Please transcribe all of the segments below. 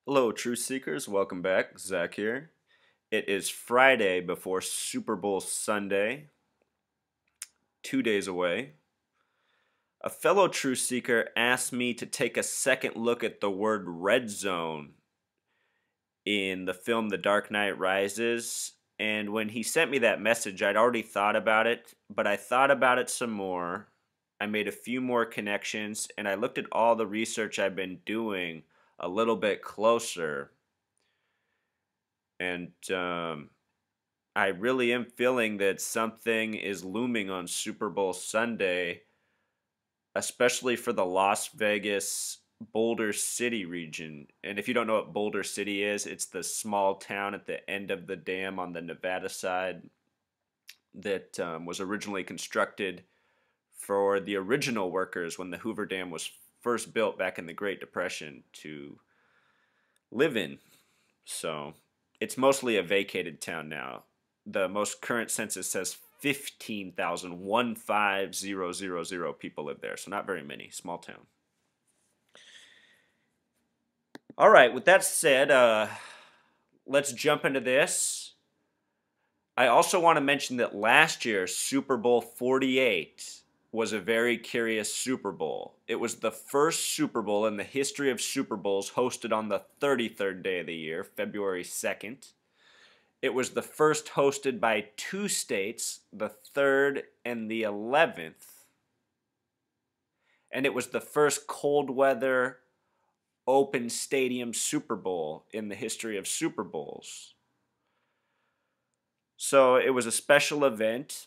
Hello, Truth Seekers. Welcome back. Zach here. It is Friday before Super Bowl Sunday, 2 days away. A fellow Truth Seeker asked me to take a second look at the word red zone in the film The Dark Knight Rises. And when he sent me that message, I'd already thought about it, but I thought about it some more. I made a few more connections, and I looked at all the research I've been doing a little bit closer. And I really am feeling that something is looming on Super Bowl Sunday, especially for the Las Vegas Boulder City region. And if you don't know what Boulder City is, it's the small town at the end of the dam on the Nevada side that was originally constructed for the original workers when the Hoover Dam was first built back in the Great Depression to live in. So it's mostly a vacated town now. The most current census says 15,000 people live there, so not very many. Small town. All right, with that said, let's jump into this. I also want to mention that last year, Super Bowl 48 was a very curious Super Bowl. It was the first Super Bowl in the history of Super Bowls hosted on the 33rd day of the year, February 2nd. It was the first hosted by two states, the 3rd and the 11th. And it was the first cold weather open stadium Super Bowl in the history of Super Bowls. So it was a special event.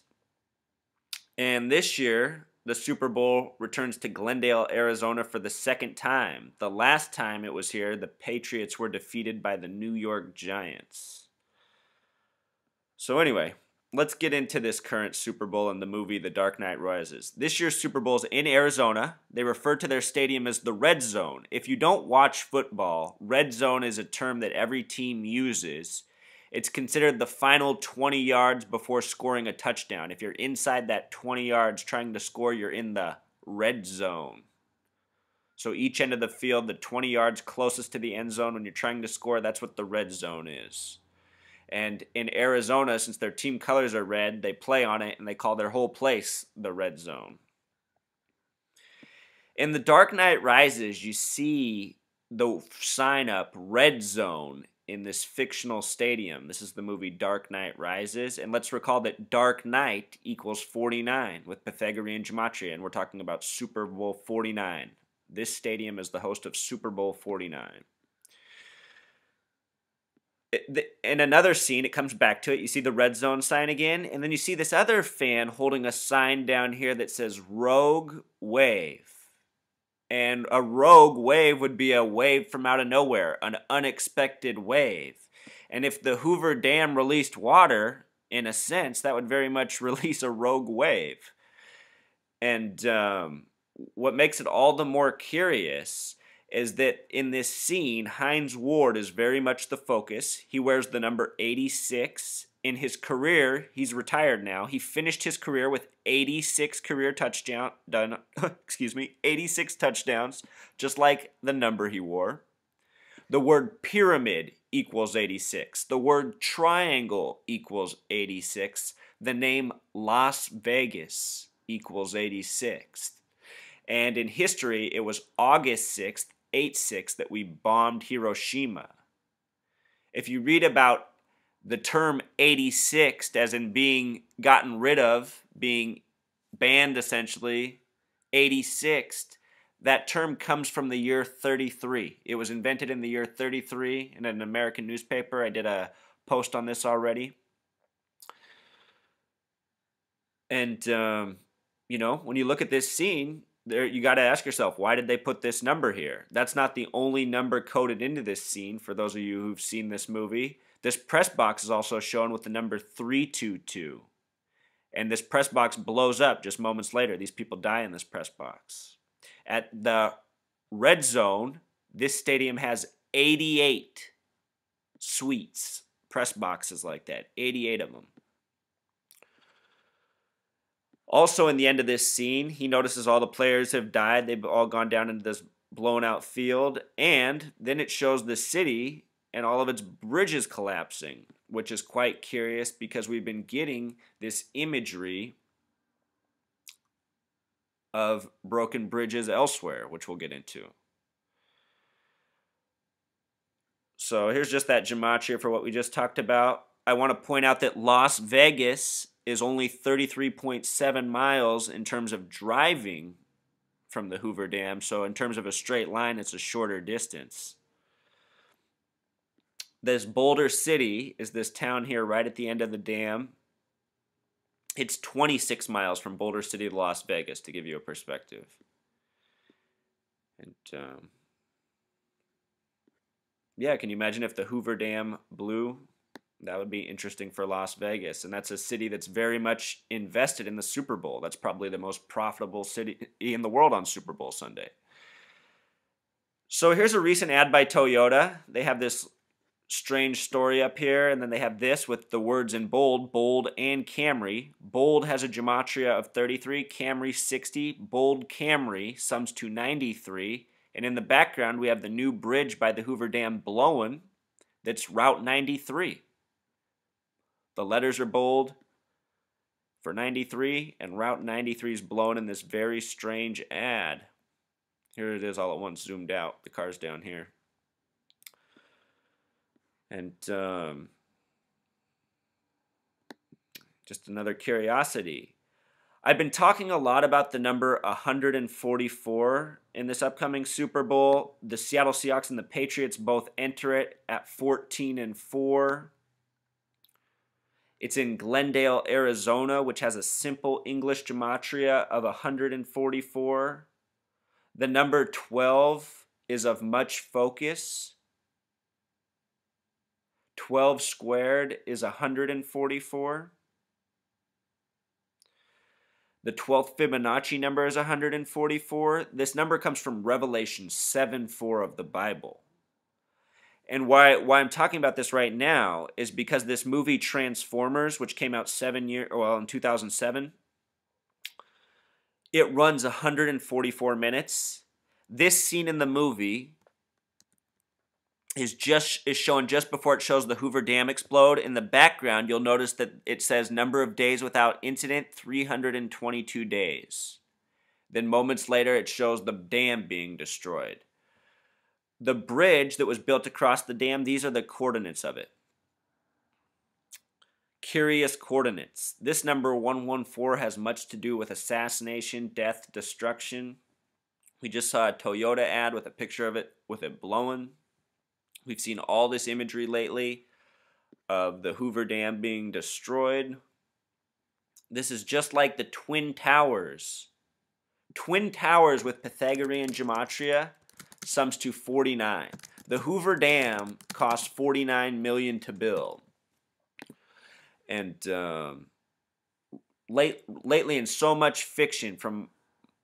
And this year, the Super Bowl returns to Glendale, Arizona for the second time. The last time it was here, the Patriots were defeated by the New York Giants. So anyway, let's get into this current Super Bowl and the movie The Dark Knight Rises. This year's Super Bowl is in Arizona. They refer to their stadium as the Red Zone. If you don't watch football, Red Zone is a term that every team uses. It's considered the final 20 yards before scoring a touchdown. If you're inside that 20 yards trying to score, you're in the red zone. So each end of the field, the 20 yards closest to the end zone when you're trying to score, that's what the red zone is. And in Arizona, since their team colors are red, they play on it and they call their whole place the red zone. In The Dark Knight Rises, you see the sign up red zone in this fictional stadium. This is the movie Dark Knight Rises. And let's recall that Dark Knight equals 49 with Pythagorean gematria. And we're talking about Super Bowl 49. This stadium is the host of Super Bowl 49. In another scene, it comes back to it. You see the red zone sign again, and then you see this other fan holding a sign down here that says Rogue Wave. And a rogue wave would be a wave from out of nowhere, an unexpected wave. And if the Hoover Dam released water, in a sense, that would very much release a rogue wave. And what makes it all the more curious is that in this scene, Hines Ward is very much the focus. He wears the number 86. In his career, he's retired now. He finished his career with 86 career touchdown done. 86 touchdowns, just like the number he wore. The word pyramid equals 86. The word triangle equals 86. The name Las Vegas equals 86. And in history, it was August 6th, 8/6, that we bombed Hiroshima. If you read about the term 86th as in being gotten rid of, being banned essentially, 86th, that term comes from the year 33. It was invented in the year 33 in an American newspaper. I did a post on this already. And, when you look at this scene, you got to ask yourself, why did they put this number here? That's not the only number coded into this scene, for those of you who've seen this movie. This press box is also shown with the number 322. And this press box blows up just moments later. These people die in this press box. At the red zone, this stadium has 88 suites, press boxes like that, 88 of them. Also, in the end of this scene, he notices all the players have died. They've all gone down into this blown out field, and then it shows the city and all of its bridges collapsing, which is quite curious because we've been getting this imagery of broken bridges elsewhere, which we'll get into. So here's just that gematria for what we just talked about. I want to point out that Las Vegas is only 33.7 miles in terms of driving from the Hoover Dam. So in terms of a straight line, it's a shorter distance. This Boulder City is this town here right at the end of the dam. It's 26 miles from Boulder City to Las Vegas, to give you a perspective. And yeah, can you imagine if the Hoover Dam blew? That would be interesting for Las Vegas. And that's a city that's very much invested in the Super Bowl. That's probably the most profitable city in the world on Super Bowl Sunday. So here's a recent ad by Toyota. They have this strange story up here, and then they have this with the words in bold, bold and Camry. Bold has a gematria of 33, Camry 60. Bold Camry sums to 93. And in the background, we have the new bridge by the Hoover Dam blowing. That's Route 93. The letters are bold for 93, and Route 93 is blown in this very strange ad. Here it is all at once, zoomed out. The car's down here. And just another curiosity. I've been talking a lot about the number 144 in this upcoming Super Bowl. The Seattle Seahawks and the Patriots both enter it at 14-4. It's in Glendale, Arizona, which has a simple English gematria of 144. The number 12 is of much focus. 12 squared is 144. The 12th Fibonacci number is 144. This number comes from Revelation 7:4 of the Bible. And why I'm talking about this right now is because this movie Transformers, which came out in 2007, it runs 144 minutes. This scene in the movie is shown just before it shows the Hoover Dam explode. In the background, you'll notice that it says number of days without incident, 322 days. Then moments later, it shows the dam being destroyed. The bridge that was built across the dam, these are the coordinates of it. Curious coordinates. This number 114 has much to do with assassination, death, destruction. We just saw a Toyota ad with a picture of it with it blowing. We've seen all this imagery lately of the Hoover Dam being destroyed. This is just like the Twin Towers. Twin Towers with Pythagorean gematria sums to 49. The Hoover Dam cost $49 million to build. And lately in so much fiction, from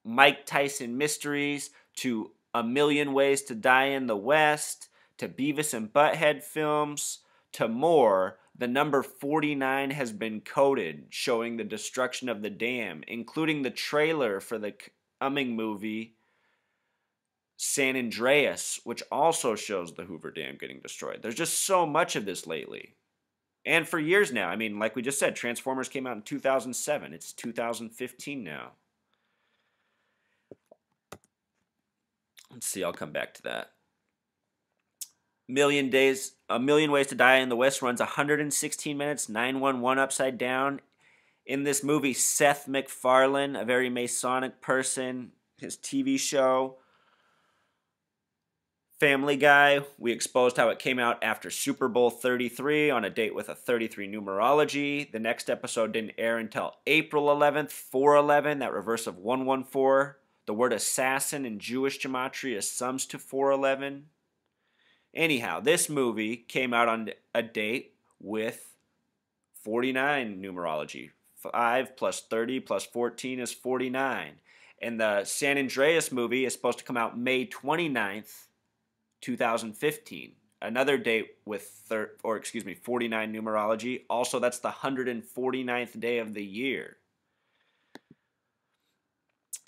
Mike Tyson Mysteries to A Million Ways to Die in the West to Beavis and Butthead films to more, the number 49 has been coded, showing the destruction of the dam, including the trailer for the coming movie San Andreas, which also shows the Hoover Dam getting destroyed. There's just so much of this lately. And for years now. I mean, like we just said, Transformers came out in 2007. It's 2015 now. Let's see, I'll come back to that. A Million Ways to Die in the West runs 116 minutes, 911 upside down. In this movie, Seth MacFarlane, a very Masonic person, his TV show, Family Guy, we exposed how it came out after Super Bowl 33 on a date with a 33 numerology. The next episode didn't air until April 11th, 411, that reverse of 114. The word assassin in Jewish gematria sums to 411. Anyhow, this movie came out on a date with 49 numerology. 5 plus 30 plus 14 is 49. And the San Andreas movie is supposed to come out May 29th, 2015. Another date with 49 numerology. Also, that's the 149th day of the year.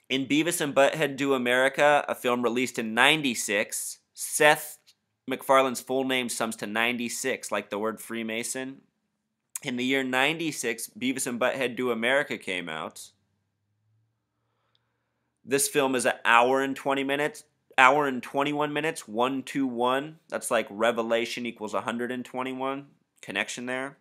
In Beavis and Butthead Do America, a film released in 96, Seth MacFarlane's full name sums to 96, like the word Freemason. In the year 96, Beavis and Butthead Do America came out. This film is an hour and 20 minutes, hour and 21 minutes, 121. That's like Revelation equals 121. Connection there.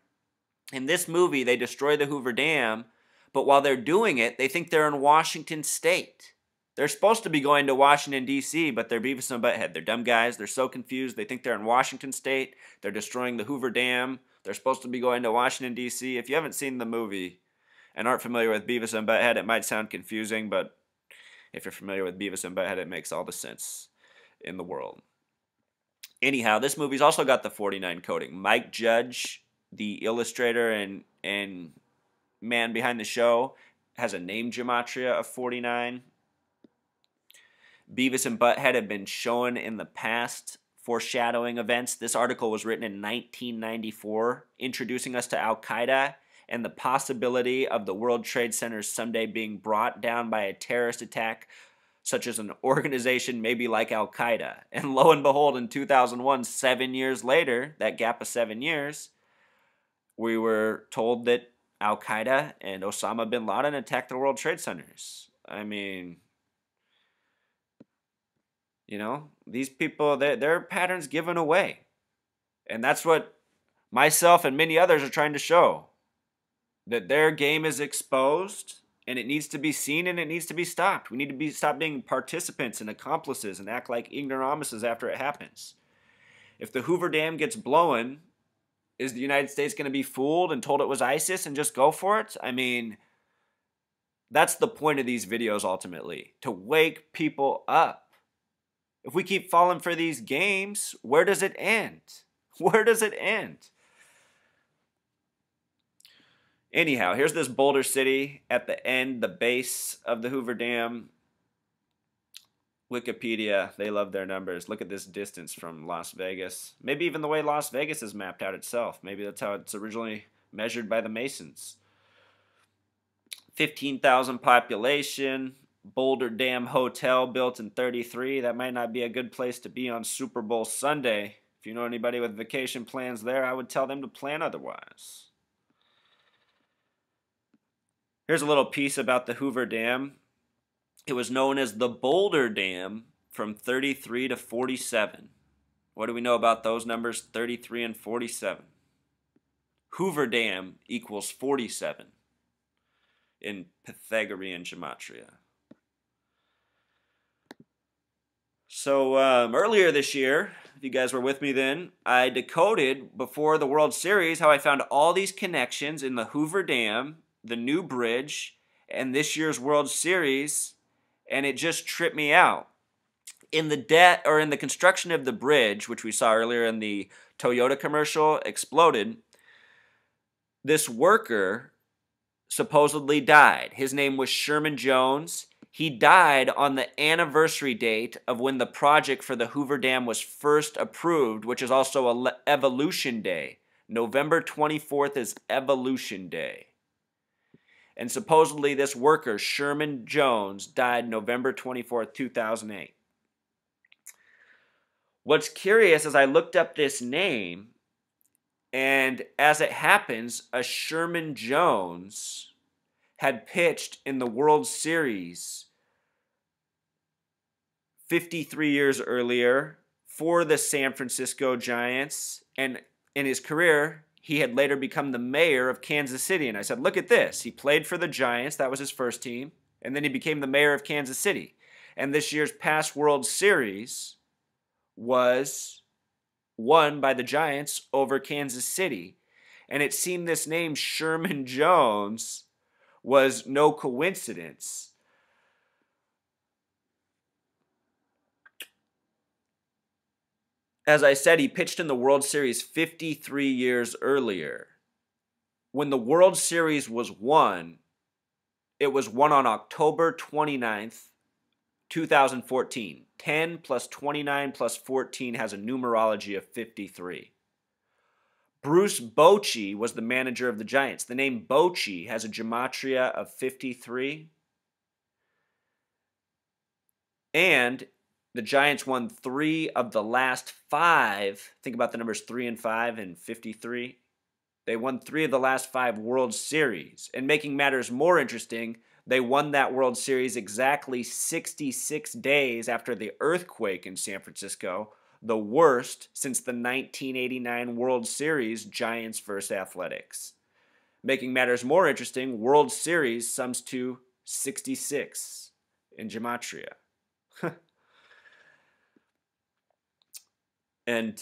In this movie, they destroy the Hoover Dam, but while they're doing it, they think they're in Washington State. They're supposed to be going to Washington, D.C., but they're Beavis and Butthead. They're dumb guys. They're so confused. They think they're in Washington State. They're destroying the Hoover Dam. They're supposed to be going to Washington, D.C. If you haven't seen the movie and aren't familiar with Beavis and Butthead, it might sound confusing, but if you're familiar with Beavis and Butthead, it makes all the sense in the world. Anyhow, this movie's also got the 49 coding. Mike Judge, the illustrator and man behind the show, has a name gematria of 49. Beavis and Butthead have been shown in the past foreshadowing events. This article was written in 1994, introducing us to Al-Qaeda and the possibility of the World Trade Center someday being brought down by a terrorist attack, such as an organization maybe like Al-Qaeda. And lo and behold, in 2001, 7 years later, that gap of 7 years, we were told that Al-Qaeda and Osama bin Laden attacked the World Trade Centers. I mean, you know, these people, their patterns given away. And that's what myself and many others are trying to show. That their game is exposed, and it needs to be seen, and it needs to be stopped. We need to stop being participants and accomplices and act like ignoramuses after it happens. If the Hoover Dam gets blown, is the United States going to be fooled and told it was ISIS and just go for it? I mean, that's the point of these videos ultimately, to wake people up. If we keep falling for these games, where does it end? Where does it end? Anyhow, here's this Boulder City at the end, the base of the Hoover Dam. Wikipedia, they love their numbers. Look at this distance from Las Vegas. Maybe even the way Las Vegas is mapped out itself. Maybe that's how it's originally measured by the Masons. 15,000 population. Boulder Dam Hotel built in 33. That might not be a good place to be on Super Bowl Sunday. If you know anybody with vacation plans there, I would tell them to plan otherwise. Here's a little piece about the Hoover Dam. It was known as the Boulder Dam from 33 to 47. What do we know about those numbers, 33 and 47? Hoover Dam equals 47 in Pythagorean gematria. So earlier this year, if you guys were with me then, I decoded before the World Series how I found all these connections in the Hoover Dam, the new bridge, and this year's World Series, and it just tripped me out. In the construction of the bridge, which we saw earlier in the Toyota commercial, exploded, this worker supposedly died. His name was Sherman Jones. He died on the anniversary date of when the project for the Hoover Dam was first approved, which is also Evolution Day. November 24th is Evolution Day. And supposedly this worker, Sherman Jones, died November 24th, 2008. What's curious is I looked up this name, and as it happens, a Sherman Jones had pitched in the World Series 53 years earlier for the San Francisco Giants, and in his career, he had later become the mayor of Kansas City. And I said, look at this. He played for the Giants. That was his first team. And then he became the mayor of Kansas City. And this year's past World Series was won by the Giants over Kansas City. And it seemed this name, Sherman Jones, was no coincidence. As I said, he pitched in the World Series 53 years earlier. When the World Series was won, it was won on October 29th, 2014. 10 plus 29 plus 14 has a numerology of 53. Bruce Bochy was the manager of the Giants. The name Bochy has a gematria of 53. And the Giants won 3 of the last 5. Think about the numbers 3 and 5 and 53. They won 3 of the last 5 World Series. And making matters more interesting, they won that World Series exactly 66 days after the earthquake in San Francisco, the worst since the 1989 World Series, Giants vs. Athletics. Making matters more interesting, World Series sums to 66 in Gematria. And,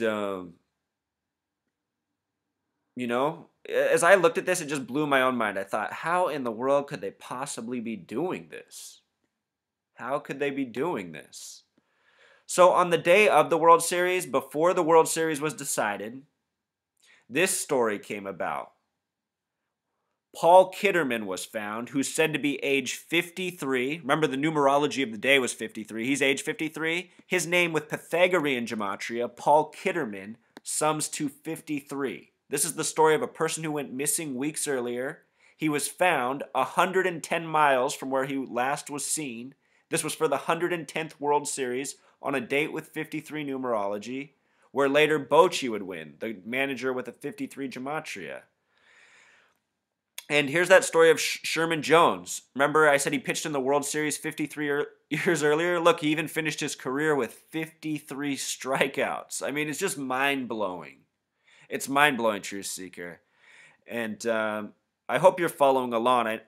you know, as I looked at this, it just blew my own mind. I thought, how in the world could they possibly be doing this? How could they be doing this? So on the day of the World Series, before the World Series was decided, this story came about. Paul Kitterman was found, who's said to be age 53. Remember, the numerology of the day was 53. He's age 53. His name with Pythagorean gematria, Paul Kitterman, sums to 53. This is the story of a person who went missing weeks earlier. He was found 110 miles from where he last was seen. This was for the 110th World Series on a date with 53 numerology, where later Bochy would win, the manager with a 53 gematria. And here's that story of Sherman Jones. Remember I said he pitched in the World Series 53 years earlier? Look, he even finished his career with 53 strikeouts. I mean, it's just mind-blowing. It's mind-blowing, Truth Seeker. And I hope you're following along.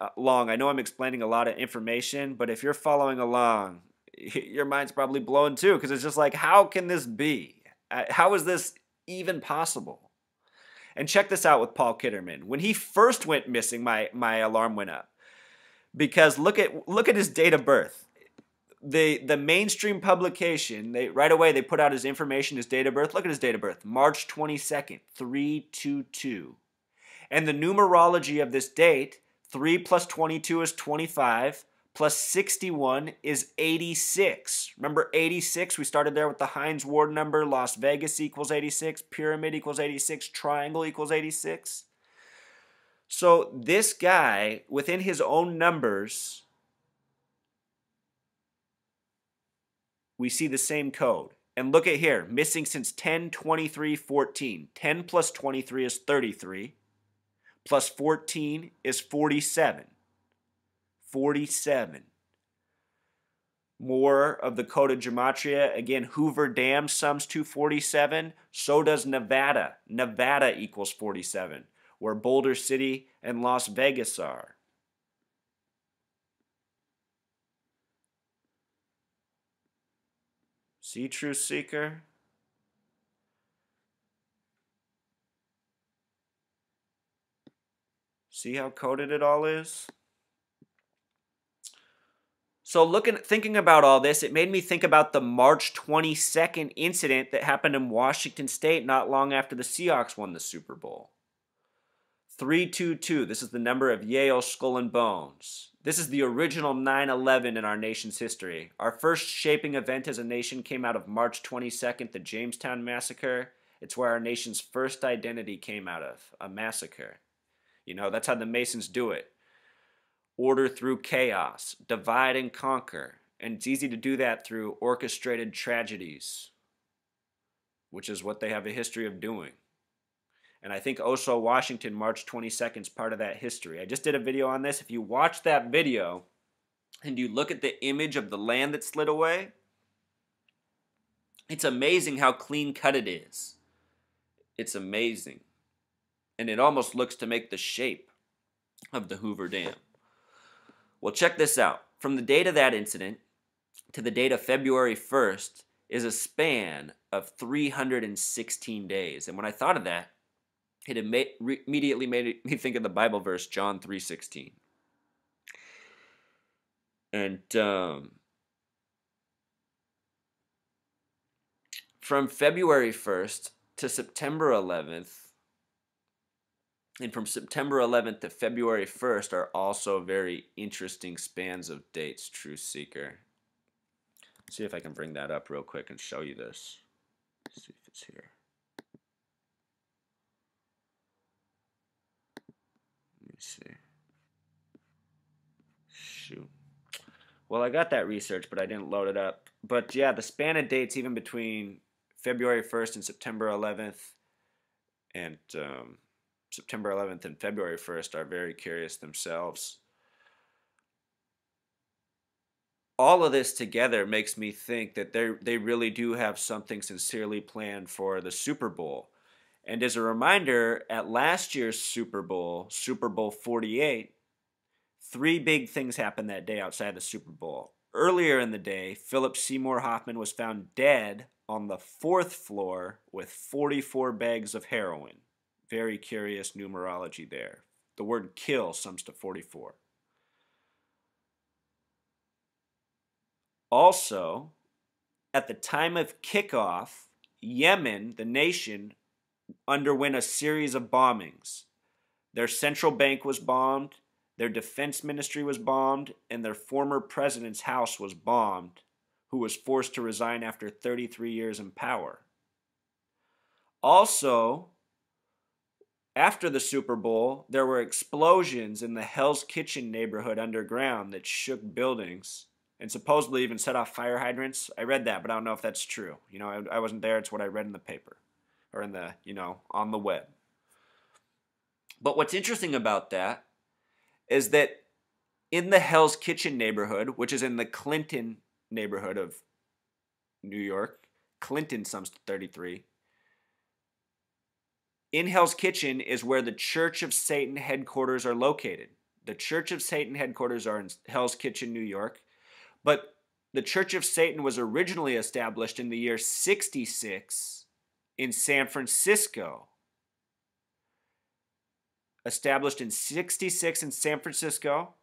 I know I'm explaining a lot of information, but if you're following along, your mind's probably blown too, because it's just like, how can this be? How is this even possible? And check this out with Paul Kitterman. When he first went missing, my alarm went up. Because look at his date of birth. The mainstream publication, right away they put out his information, his date of birth. Look at his date of birth, March 22nd, 322. And the numerology of this date, 3 plus 22 is 25, plus 61 is 86. Remember 86? We started there with the Hines Ward number. Las Vegas equals 86. Pyramid equals 86. Triangle equals 86. So this guy, within his own numbers, we see the same code. And look at here, missing since 10/23/14. 10 plus 23 is 33. Plus 14 is 47. 47. More of the coded gematria. Again, Hoover Dam sums to 47. So does Nevada. Nevada equals 47, where Boulder City and Las Vegas are. See, Truth Seeker? See how coded it all is? So thinking about all this, it made me think about the March 22nd incident that happened in Washington State not long after the Seahawks won the Super Bowl. 322, this is the number of Yale Skull and Bones. This is the original 9/11 in our nation's history. Our first shaping event as a nation came out of March 22nd, the Jamestown Massacre. It's where our nation's first identity came out of, a massacre. You know, that's how the Masons do it. Order through chaos, divide and conquer. And it's easy to do that through orchestrated tragedies, which is what they have a history of doing. And I think Oslo, Washington, March 22nd is part of that history. I just did a video on this. If you watch that video and you look at the image of the land that slid away, it's amazing how clean cut it is. It's amazing. And it almost looks to make the shape of the Hoover Dam. Well, check this out. From the date of that incident to the date of February 1st is a span of 316 days. And when I thought of that, it immediately made me think of the Bible verse, John 3:16. And from February 1st to September 11th, and from September 11th to February 1st are also very interesting spans of dates, Truth Seeker. Let's see if I can bring that up real quick and show you this. Let's see if it's here. Let me see. Shoot. Well, I got that research, but I didn't load it up But yeah, the span of dates even between February 1st and September 11th and September 11th and February 1st are very curious themselves. All of this together makes me think that they really do have something sincerely planned for the Super Bowl. And as a reminder, at last year's Super Bowl, Super Bowl 48, three big things happened that day outside the Super Bowl. Earlier in the day, Philip Seymour Hoffman was found dead on the fourth floor with 44 bags of heroin. Very curious numerology there. The word kill sums to 44. Also, at the time of kickoff, Yemen, the nation, underwent a series of bombings. Their central bank was bombed, their defense ministry was bombed, and their former president's house was bombed, who was forced to resign after 33 years in power. Also, after the Super Bowl, there were explosions in the Hell's Kitchen neighborhood underground that shook buildings and supposedly even set off fire hydrants. I read that, but I don't know if that's true. I wasn't there. It's what I read in the paper or in the, on the web. But what's interesting about that is that in the Hell's Kitchen neighborhood, which is in the Clinton neighborhood of New York, Clinton sums to 33. In Hell's Kitchen is where the Church of Satan headquarters are located. The Church of Satan headquarters are in Hell's Kitchen, New York. But the Church of Satan was originally established in the year 66 in San Francisco. Established in 66 in San Francisco.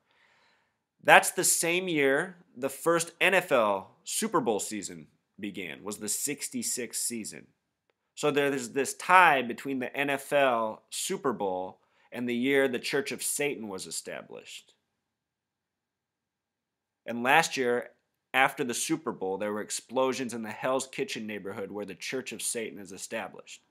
That's the same year the first NFL Super Bowl season began, was the 66 season. So there's this tie between the NFL Super Bowl and the year the Church of Satan was established. And last year, after the Super Bowl, there were explosions in the Hell's Kitchen neighborhood where the Church of Satan is established.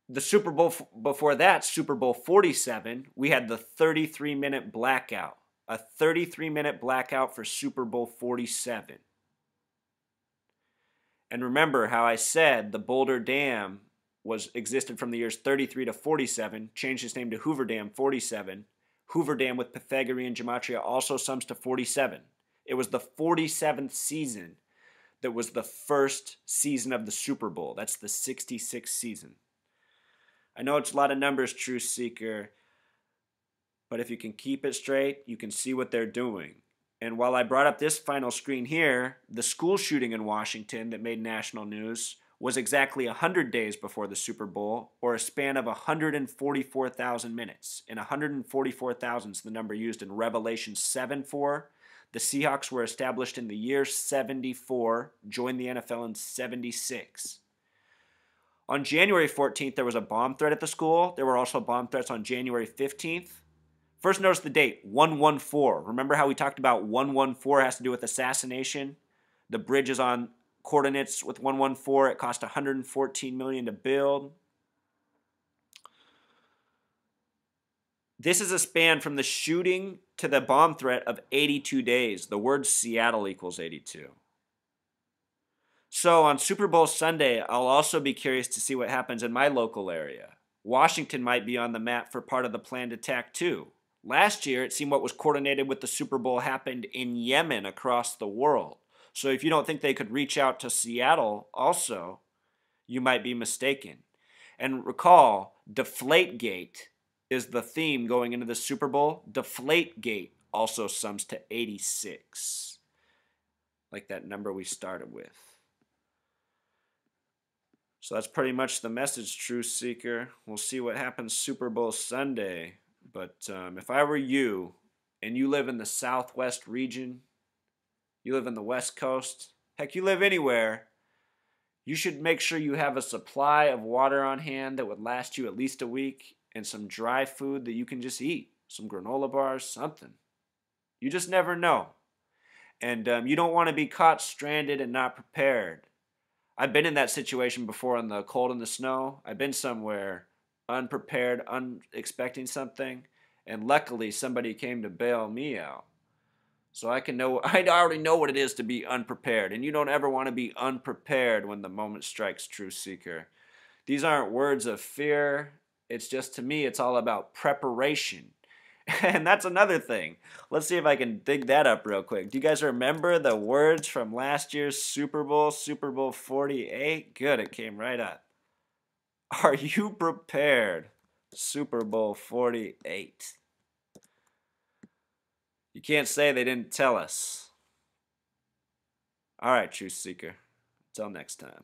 The Super Bowl before that, Super Bowl 47, we had the 33-minute blackout. A 33-minute blackout for Super Bowl 47. And remember how I said the Boulder Dam existed from the years 33 to 47, changed its name to Hoover Dam 47. Hoover Dam with Pythagorean gematria also sums to 47. It was the 47th season that was the first season of the Super Bowl. That's the 66th season. I know it's a lot of numbers, Truth Seeker, but if you can keep it straight, you can see what they're doing. And while I brought up this final screen here, the school shooting in Washington that made national news was exactly 100 days before the Super Bowl, or a span of 144,000 minutes. And 144,000 is the number used in Revelation 7:4. The Seahawks were established in the year 74, joined the NFL in 76. On January 14th, there was a bomb threat at the school. There were also bomb threats on January 15th. First, notice the date, 114. Remember how we talked about 114 has to do with assassination? The bridge is on coordinates with 114. It cost $114 million to build. This is a span from the shooting to the bomb threat of 82 days. The word Seattle equals 82. So on Super Bowl Sunday, I'll also be curious to see what happens in my local area. Washington might be on the map for part of the planned attack too. Last year, it seemed what was coordinated with the Super Bowl happened in Yemen across the world. So if you don't think they could reach out to Seattle also, you might be mistaken. And recall, Deflategate is the theme going into the Super Bowl. Deflategate also sums to 86, like that number we started with. So that's pretty much the message, Truth Seeker. We'll see what happens Super Bowl Sunday. But if I were you, and you live in the Southwest region, you live in the West Coast, heck, you live anywhere, you should make sure you have a supply of water on hand that would last you at least a week, and some dry food that you can just eat. Some granola bars, something. You just never know. And you don't want to be caught stranded and not prepared. I've been in that situation before in the cold and the snow. I've been somewhere unprepared, unexpecting something, and luckily somebody came to bail me out. So I can know, I already know what it is to be unprepared. And you don't ever want to be unprepared when the moment strikes, Truth Seeker. These aren't words of fear. It's just, to me, it's all about preparation. And that's another thing. Let's see if I can dig that up real quick. Do you guys remember the words from last year's Super Bowl, Super Bowl 48? Good, it came right up. Are you prepared? Super Bowl 48. You can't say they didn't tell us. All right, Truth Seeker. Until next time.